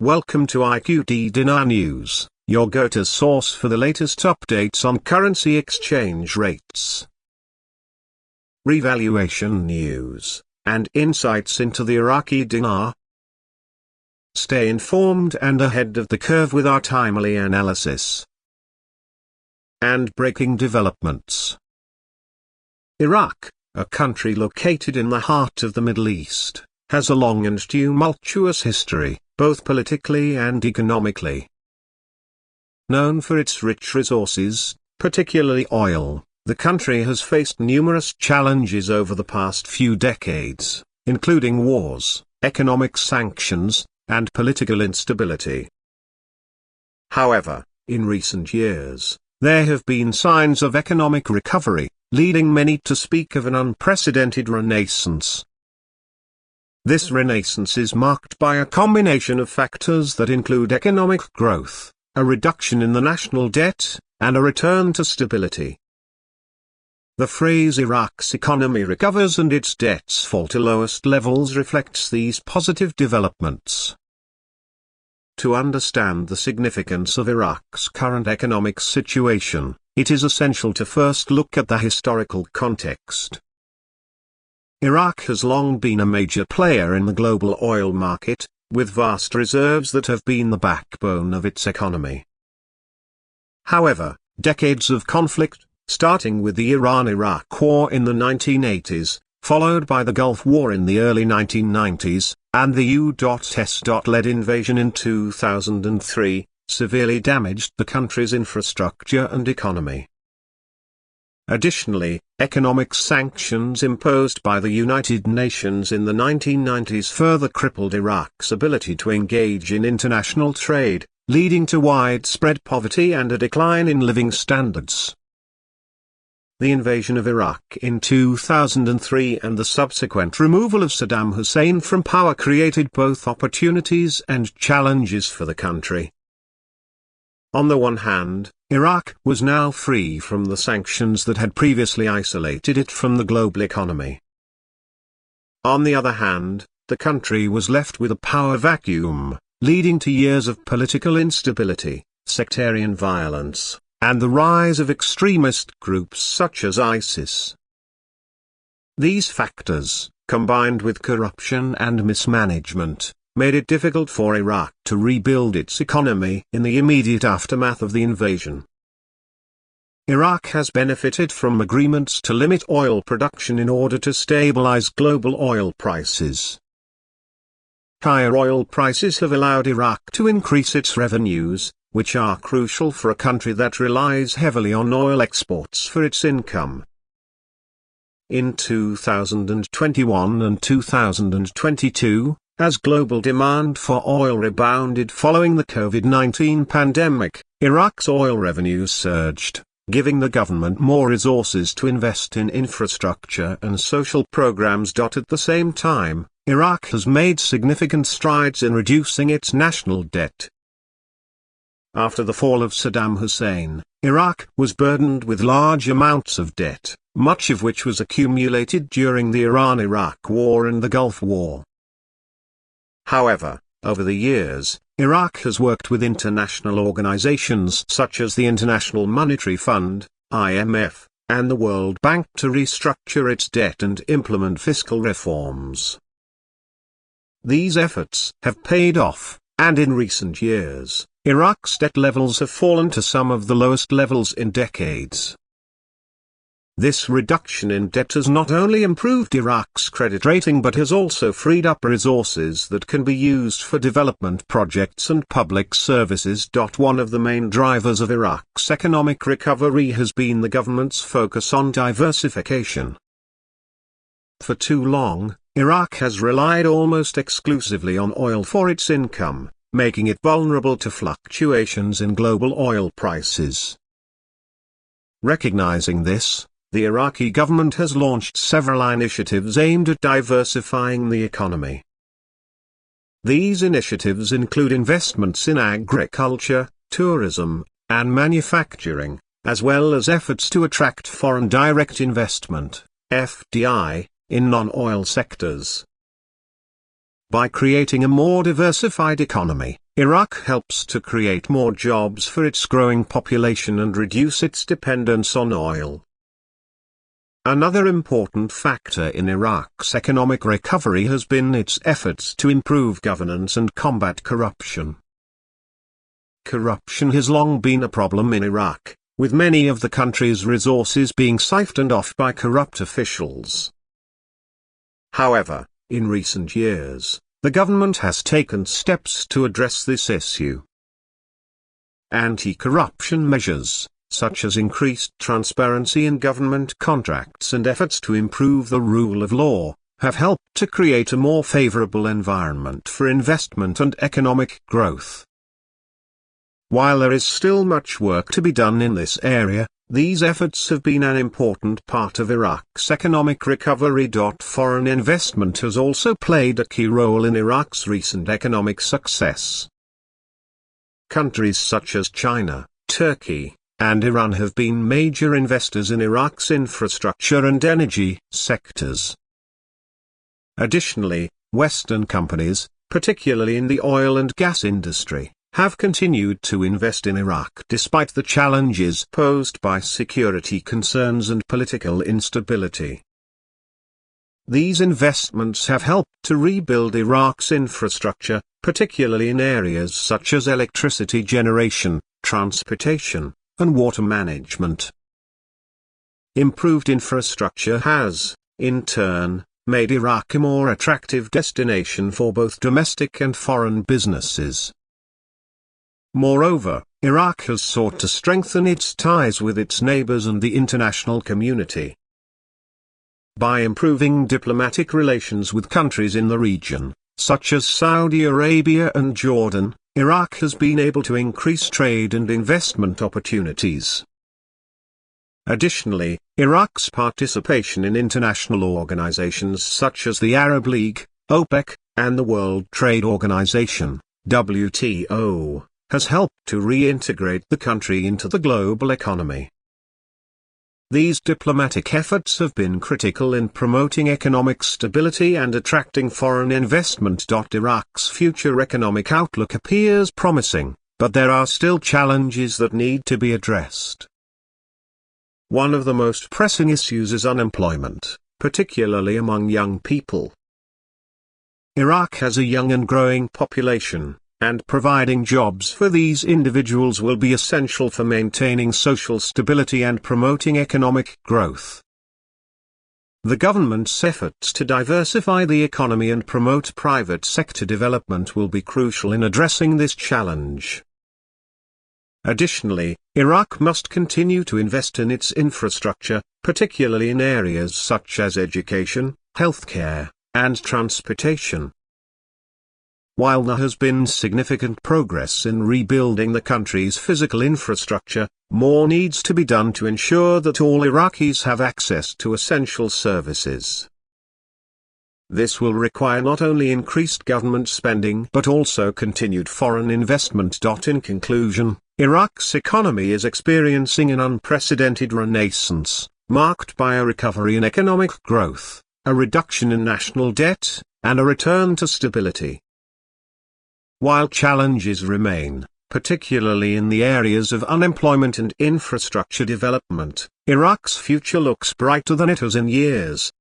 Welcome to IQD Dinar News, your go-to source for the latest updates on currency exchange rates, revaluation news, and insights into the Iraqi dinar. Stay informed and ahead of the curve with our timely analysis and breaking developments. Iraq, a country located in the heart of the Middle East, has a long and tumultuous history, both politically and economically. Known for its rich resources, particularly oil, the country has faced numerous challenges over the past few decades, including wars, economic sanctions, and political instability. However, in recent years, there have been signs of economic recovery, leading many to speak of an unprecedented renaissance. This renaissance is marked by a combination of factors that include economic growth, a reduction in the national debt, and a return to stability. The phrase "Iraq's economy recovers and its debts fall to lowest levels" reflects these positive developments. To understand the significance of Iraq's current economic situation, it is essential to first look at the historical context. Iraq has long been a major player in the global oil market, with vast reserves that have been the backbone of its economy. However, decades of conflict, starting with the Iran-Iraq War in the 1980s, followed by the Gulf War in the early 1990s, and the U.S.-led invasion in 2003, severely damaged the country's infrastructure and economy. Additionally, economic sanctions imposed by the United Nations in the 1990s further crippled Iraq's ability to engage in international trade, leading to widespread poverty and a decline in living standards. The invasion of Iraq in 2003 and the subsequent removal of Saddam Hussein from power created both opportunities and challenges for the country. On the one hand, Iraq was now free from the sanctions that had previously isolated it from the global economy. On the other hand, the country was left with a power vacuum, leading to years of political instability, sectarian violence, and the rise of extremist groups such as ISIS. These factors, combined with corruption and mismanagement, made it difficult for Iraq to rebuild its economy in the immediate aftermath of the invasion. Iraq has benefited from agreements to limit oil production in order to stabilize global oil prices. Higher oil prices have allowed Iraq to increase its revenues, which are crucial for a country that relies heavily on oil exports for its income. In 2021 and 2022, as global demand for oil rebounded following the COVID-19 pandemic, Iraq's oil revenues surged, giving the government more resources to invest in infrastructure and social programs. At the same time, Iraq has made significant strides in reducing its national debt. After the fall of Saddam Hussein, Iraq was burdened with large amounts of debt, much of which was accumulated during the Iran-Iraq War and the Gulf War. However, over the years, Iraq has worked with international organizations such as the International Monetary Fund, IMF, and the World Bank to restructure its debt and implement fiscal reforms. These efforts have paid off, and in recent years, Iraq's debt levels have fallen to some of the lowest levels in decades. This reduction in debt has not only improved Iraq's credit rating but has also freed up resources that can be used for development projects and public services. One of the main drivers of Iraq's economic recovery has been the government's focus on diversification. For too long, Iraq has relied almost exclusively on oil for its income, making it vulnerable to fluctuations in global oil prices. Recognizing this, the Iraqi government has launched several initiatives aimed at diversifying the economy. These initiatives include investments in agriculture, tourism, and manufacturing, as well as efforts to attract foreign direct investment, FDI, in non-oil sectors. By creating a more diversified economy, Iraq helps to create more jobs for its growing population and reduce its dependence on oil. Another important factor in Iraq's economic recovery has been its efforts to improve governance and combat corruption. Corruption has long been a problem in Iraq, with many of the country's resources being siphoned off by corrupt officials. However, in recent years, the government has taken steps to address this issue. Anti-corruption measures, such as increased transparency in government contracts and efforts to improve the rule of law, have helped to create a more favorable environment for investment and economic growth. While there is still much work to be done in this area, these efforts have been an important part of Iraq's economic recovery. Foreign investment has also played a key role in Iraq's recent economic success. Countries such as China, Turkey, and Iran have been major investors in Iraq's infrastructure and energy sectors. Additionally, Western companies, particularly in the oil and gas industry, have continued to invest in Iraq despite the challenges posed by security concerns and political instability. These investments have helped to rebuild Iraq's infrastructure, particularly in areas such as electricity generation, transportation, and water management. Improved infrastructure has, in turn, made Iraq a more attractive destination for both domestic and foreign businesses. Moreover, Iraq has sought to strengthen its ties with its neighbors and the international community. By improving diplomatic relations with countries in the region, such as Saudi Arabia and Jordan, Iraq has been able to increase trade and investment opportunities. Additionally, Iraq's participation in international organizations such as the Arab League, OPEC, and the World Trade Organization, WTO, has helped to reintegrate the country into the global economy. These diplomatic efforts have been critical in promoting economic stability and attracting foreign investment. Iraq's future economic outlook appears promising, but there are still challenges that need to be addressed. One of the most pressing issues is unemployment, particularly among young people. Iraq has a young and growing population, and providing jobs for these individuals will be essential for maintaining social stability and promoting economic growth. The government's efforts to diversify the economy and promote private sector development will be crucial in addressing this challenge. Additionally, Iraq must continue to invest in its infrastructure, particularly in areas such as education, healthcare, and transportation. While there has been significant progress in rebuilding the country's physical infrastructure, more needs to be done to ensure that all Iraqis have access to essential services. This will require not only increased government spending but also continued foreign investment. In conclusion, Iraq's economy is experiencing an unprecedented renaissance, marked by a recovery in economic growth, a reduction in national debt, and a return to stability. While challenges remain, particularly in the areas of unemployment and infrastructure development, Iraq's future looks brighter than it has in years.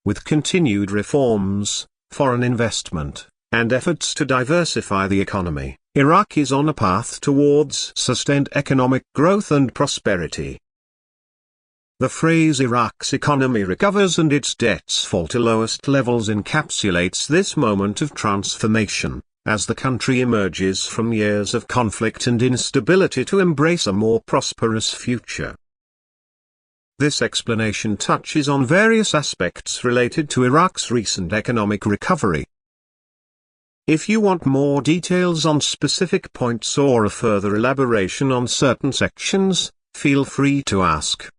With continued reforms, foreign investment, and efforts to diversify the economy, Iraq is on a path towards sustained economic growth and prosperity. The phrase "Iraq's economy recovers and its debts fall to lowest levels" encapsulates this moment of transformation, as the country emerges from years of conflict and instability to embrace a more prosperous future. This explanation touches on various aspects related to Iraq's recent economic recovery. If you want more details on specific points or a further elaboration on certain sections, feel free to ask.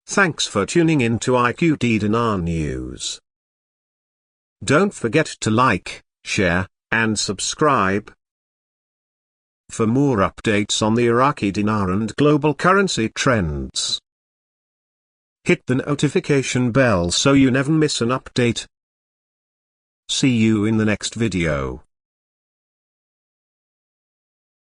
Thanks for tuning in to IQD Dinar News. Don't forget to like, share, and subscribe. For more updates on the Iraqi dinar and global currency trends, hit the notification bell so you never miss an update. See you in the next video.